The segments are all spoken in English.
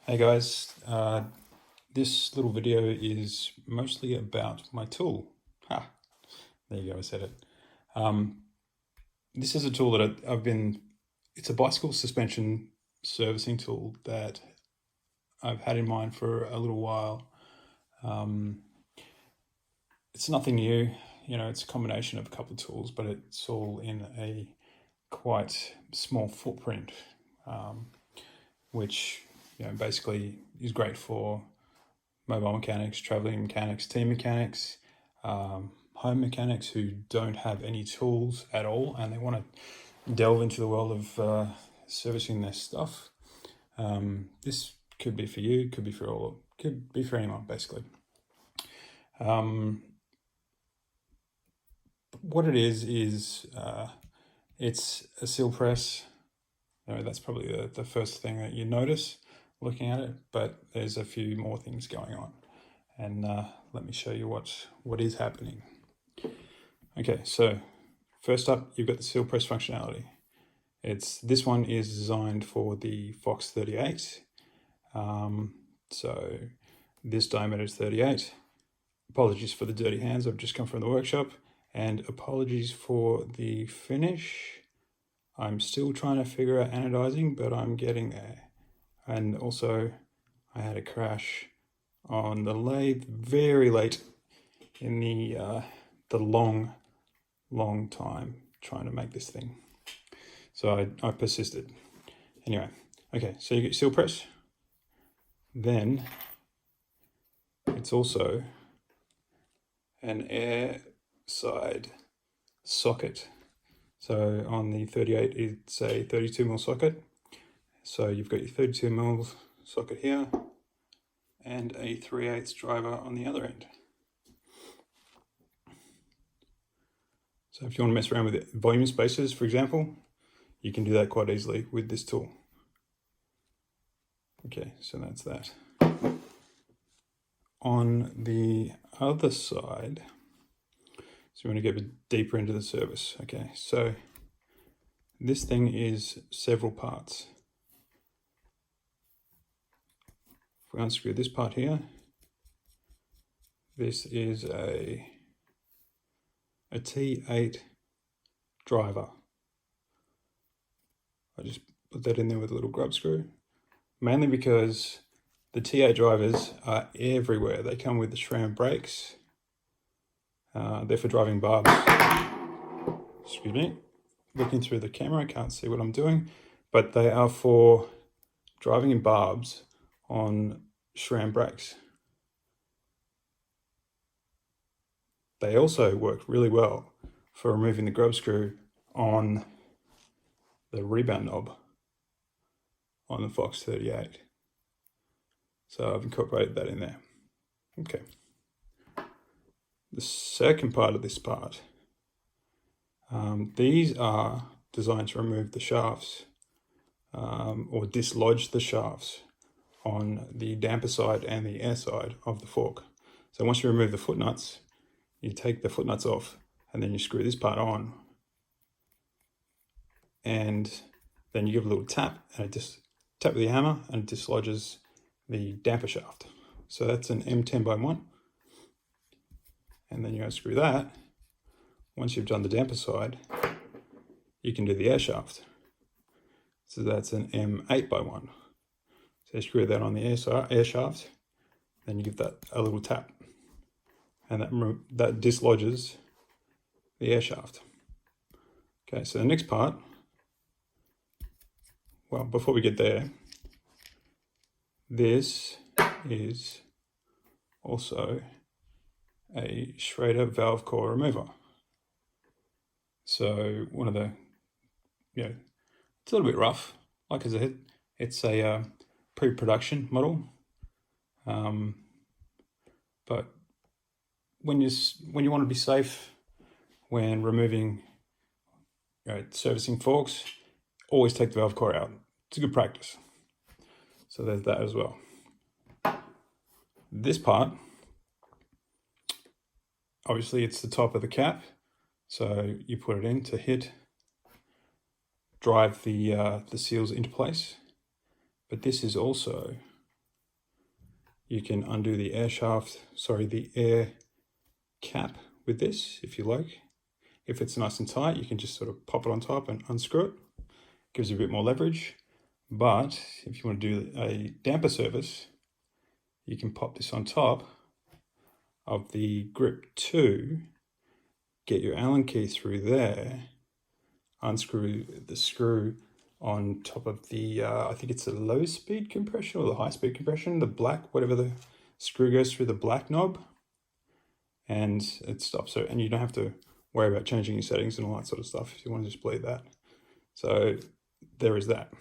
Hey guys, this little video is mostly about my tool. Ha, there you go, I said it. This is a tool that it's a bicycle suspension servicing tool that I've had in mind for a little while. It's nothing new, it's a combination of a couple of tools, but it's all in a quite small footprint, which basically is great for mobile mechanics, traveling mechanics, team mechanics, home mechanics who don't have any tools at all and they want to delve into the world of servicing their stuff. This could be for you, could be for anyone, basically. What it is it's a seal press. That's probably the first thing that you notice looking at it, but there's a few more things going on, and let me show you what is happening. Okay, so first up, you've got the seal press functionality. This one is designed for the Fox 38. So this diameter is 38. Apologies for the dirty hands, I've just come from the workshop, and apologies for the finish. I'm still trying to figure out anodizing, but I'm getting there. And also, I had a crash on the lathe very late in the long time trying to make this thing. So I persisted. Anyway, okay, so you get seal press. Then it's also an air side socket. So on the 38, it's a 32mm socket. So you've got your 32mm socket here and a 3/8 driver on the other end. So if you want to mess around with volume spacers, for example, you can do that quite easily with this tool. Okay, so that's that. On the other side, so we want to get a bit deeper into the service. Okay, so this thing is several parts. If we unscrew this part here, this is a T8 driver. I just put that in there with a little grub screw, mainly because the T8 drivers are everywhere. They come with the SRAM brakes. They're for driving barbs. Excuse me, looking through the camera, I can't see what I'm doing, but they are for driving in barbs on SRAM brakes. They also work really well for removing the grub screw on the rebound knob on the Fox 38. So I've incorporated that in there. Okay. The second part of this part, these are designed to remove the shafts or dislodge the shafts on the damper side and the air side of the fork. So once you remove the foot nuts, you take the foot nuts off and then you screw this part on, and then you give a little tap and it just tap with the hammer and it dislodges the damper shaft. So that's an M10x1. And then you unscrew that. Once you've done the damper side, you can do the air shaft. So that's an M8x1. So you screw that on the air shaft, then you give that a little tap, and that dislodges the air shaft. Okay, so the next part, well, before we get there, this is also a Schrader valve core remover. So one of the, it's a little bit rough. Like I said, it's a pre-production model. But when you want to be safe when removing, servicing forks, always take the valve core out. It's a good practice. So there's that as well. This part, obviously it's the top of the cap. So you put it in to drive the seals into place. But this is also You can undo the air shaft, the air cap with this if you like. If it's nice and tight, you can just sort of pop it on top and unscrew it. Gives you a bit more leverage. But if you want to do a damper service, you can pop this on top of the grip 2, get your Allen key through there, unscrew the screw on top of the, I think it's a low speed compression or the high speed compression, the black, whatever the screw goes through the black knob, and it stops. So, and you don't have to worry about changing your settings and all that sort of stuff if you want to just bleed that. So there is that.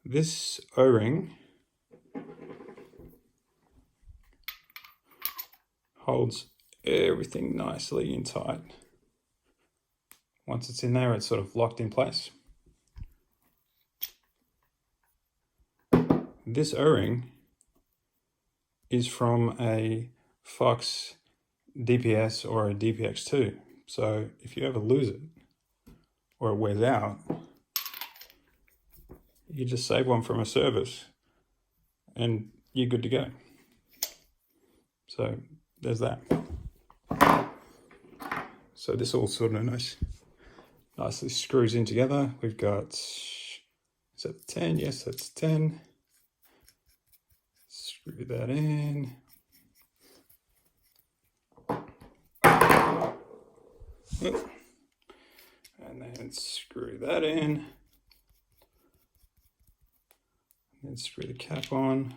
This O-ring holds everything nicely in tight. Once it's in there, it's sort of locked in place. This O-ring is from a Fox DPS or a DPX2. So if you ever lose it or it wears out, you just save one from a service and you're good to go. So there's that. So this all sort of nicely screws in together. We've got, is that 10? Yes, that's 10. Screw that in. And then screw that in. And then screw the cap on.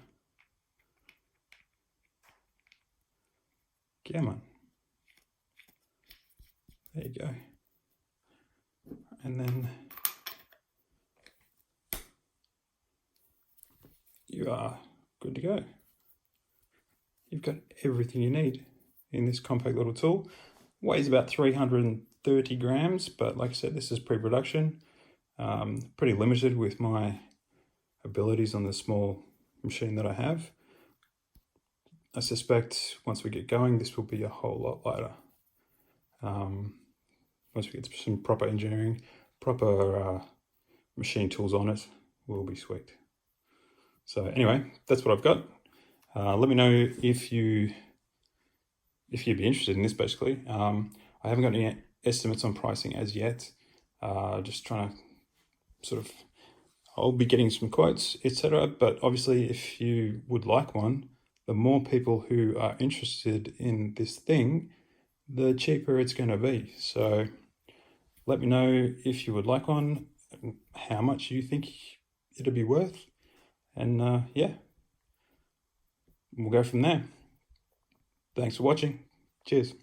Come on. There you go. And then you are good to go. You've got everything you need in this compact little tool. Weighs about 330 grams, but like I said, this is pre-production. Pretty limited with my abilities on the small machine that I have. I suspect once we get going, this will be a whole lot lighter. Once we get some proper engineering, proper machine tools on it, will be sweet. So anyway, that's what I've got. Let me know if you'd be interested in this, basically. I haven't got any estimates on pricing as yet. Just trying to sort of, I'll be getting some quotes, etc. But obviously, if you would like one, the more people who are interested in this thing, the cheaper it's going to be. So let me know if you would like one, and how much you think it'll be worth. And yeah, we'll go from there. Thanks for watching. Cheers.